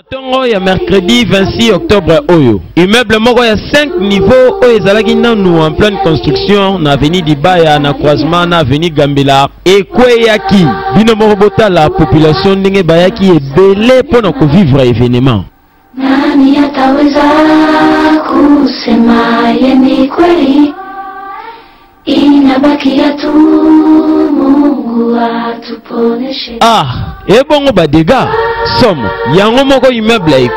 Tongo ya mercredi 26 octobre oyo. Immeuble moko ya 5 niveaux oyo ezalaki nanu en pleine construction na avenue Dibaya na croisement na avenue Gambela ekweyaki. Bino moko botala population ndenge bayaki ebele pona ko vivre événement. Nani ataweza kusema yeni kweli, inabakia tu Mungu atuponeshe. Ebongo badega somme yango moko immeuble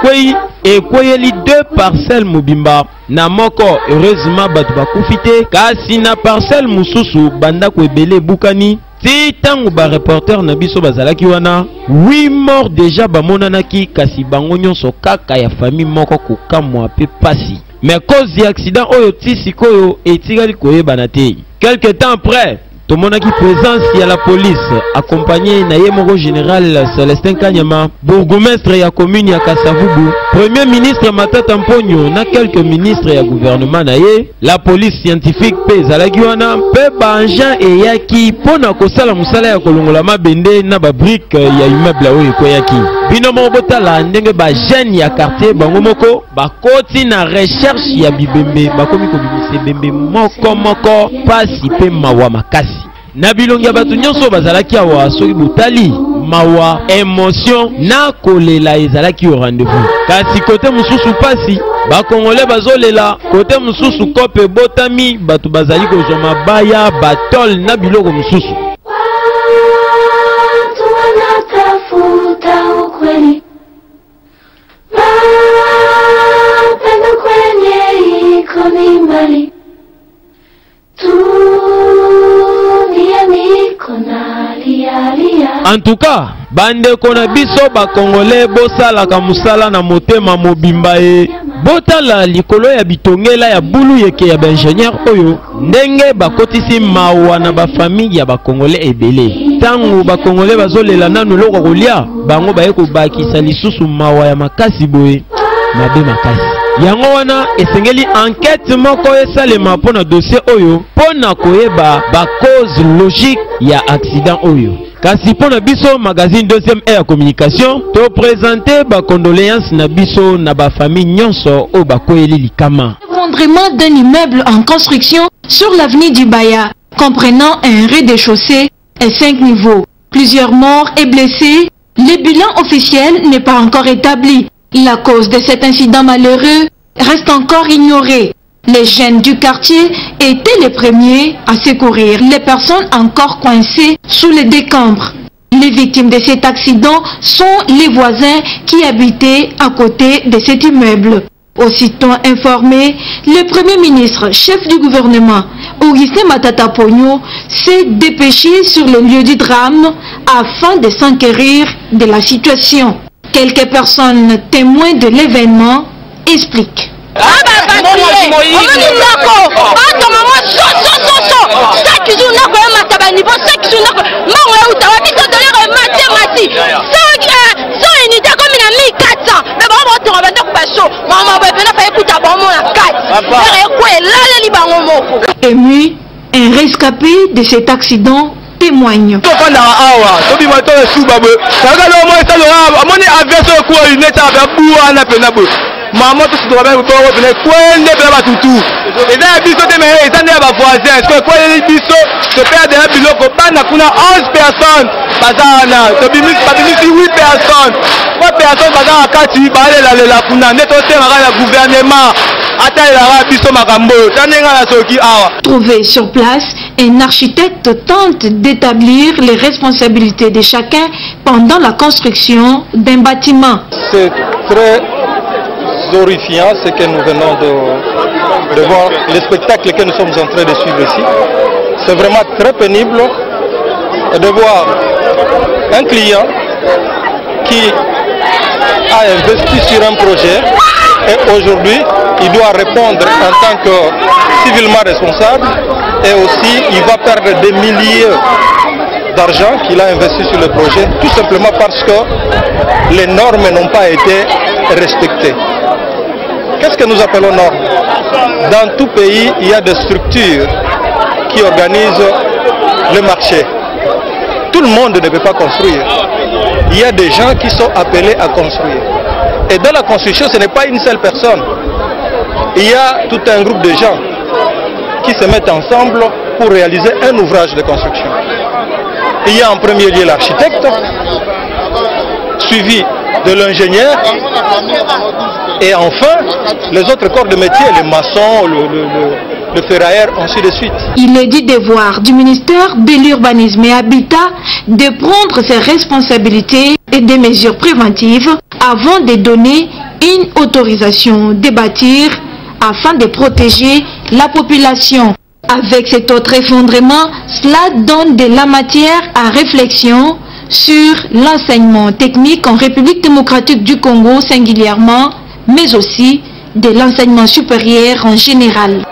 ekweyeli 2 parcelles mobimba na moko heureusement batu bakufite kasi na parcelle mususu banda ko ebele bukani ti tangu ba reporter na biso bazalaki wana 8 morts déjà bamonanaki kasi bango nyonso kaka ya famille moko kokamwa pe pasi mais cause ya accident oyo ti sikoyo etikali koyebana te. Quelque temps après tomonaki présence ya la police accompagné na yemoko général Celestin Kanyama, bourgmestre ya commune ya Kasavubu, premier ministre Matata Mponyo na quelques ministres ya gouvernement na ye, la police scientifique pe zalaki wana pe ba engin eyaki pona kosala musala ya kolongola mabende na ba brique ya immeuble oyo koyaki. Bino moko botala ndenge ba jeune ya quartier bango moko bakoti na recherche ya bibembe bakomi kobimisa bembe moko pasi pe mawa makasi. Na bilongi ya batu nyonso bazalaki awa soki botali mawa émotion na kolela ezalaki au rendez-vous. Kasi kote mususu pasi bakongole bazolela, kote mususu kope botami batu bazali kozwa mabaya batol na biloko mususu. Watu wanatafuta ukweli, mapendo kwenye iko ni mbali. En tout cas, bande kona biso ba congolais bosala ka musala na motema mobimba botala likolo ya bitongela ya bulu yeke ya ingénieur oyo ndenge bakotisi mawa na ba famille ya ba congolais ebele. Tangu ba congolais bazolela nanu loko kolia bango baye ko bakisa lisusu mawa ya makasi boye mabe makasi. Yango wana esengeli enquête moko esalema pona dossier oyo pona koyeba ba cause logique ya accident oyo. Kasi pona biso magazine deuxième ère communication to présenter ba condoléances na biso na ba famille nyonso o ba koyeli likama. Effondrement d'un immeuble en construction sur l'avenue du Baya comprenant un rez-de-chaussée et 5 niveaux. Plusieurs morts et blessés. Le bilan officiel n'est pas encore établi. La cause de cet incident malheureux reste encore ignorée. Les jeunes du quartier étaient les premiers à secourir les personnes encore coincées sous les décombres. Les victimes de cet accident sont les voisins qui habitaient à côté de cet immeuble. Aussitôt informé, le Premier ministre, chef du gouvernement, Augustin Matata Mponyo, s'est dépêché sur le lieu du drame afin de s'enquérir de la situation. Quelques personnes témoins de l'événement expliquent. Ému, un rescapé de cet accident témoigne. Maman tout ce doit bien pour venir coinner pour la toutou. Et là biso te mais ils sont des voisins. Est-ce que quoi les biso se perd des biloko bana kuna 11 personnes. Bazana, to bimis 8 personnes. 3 personnes bazana kati balé la kuna neto te la gouvernement. Trouvé sur place, un architecte tente d'établir les responsabilités de chacun pendant la construction d'un bâtiment. C'est très horrifiant ce que nous venons de voir, le spectacle que nous sommes en train de suivre ici. C'est vraiment très pénible de voir un client qui a investi sur un projet et aujourd'hui il doit répondre en tant que civilement responsable et aussi il va perdre des milliers d'argent qu'il a investi sur le projet tout simplement parce que les normes n'ont pas été respectées. Qu'est-ce que nous appelons normes? Dans tout pays, il y a des structures qui organisent le marché. Tout le monde ne peut pas construire. Il y a des gens qui sont appelés à construire. Et dans la construction, ce n'est pas une seule personne. Il y a tout un groupe de gens qui se mettent ensemble pour réaliser un ouvrage de construction. Il y a en premier lieu l'architecte, suivi de l'ingénieur, et enfin les autres corps de métier, les maçons, le ferrailleur, ainsi de suite. Il est du devoir du ministère de l'Urbanisme et Habitat de prendre ses responsabilités et des mesures préventives avant de donner une autorisation de bâtir afin de protéger la population. Avec cet autre effondrement, cela donne de la matière à réflexion sur l'enseignement technique en République démocratique du Congo singulièrement, mais aussi de l'enseignement supérieur en général.